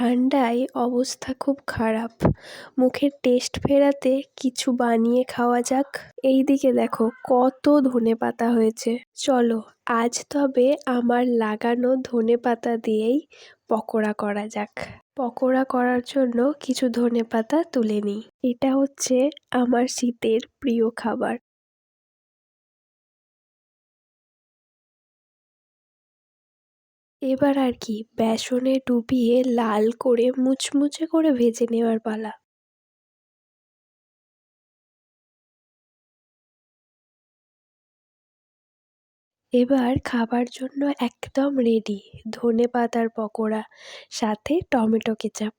ঠান্ডায় অবস্থা খুব খারাপ। মুখের টেস্ট ফেরাতে কিছু বানিয়ে খাওয়া যাক। এইদিকে দেখো কত ধনেপাতা হয়েছে। চলো আজ তবে আমার লাগানো ধনেপাতা দিয়েই পকোড়া করা যাক। পকোড়া করার জন্য কিছু ধনেপাতা তুলে নিই। এটা হচ্ছে আমার শীতের প্রিয় খাবার। এবার আর কি বেসনে ডুবিয়ে লাল করে মুচমুচে করে ভেজে নেওয়ার পালা। এবার খাবার জন্য একদম রেডি ধনেপাতার পকোড়া, সাথে টমেটো কেচাপ।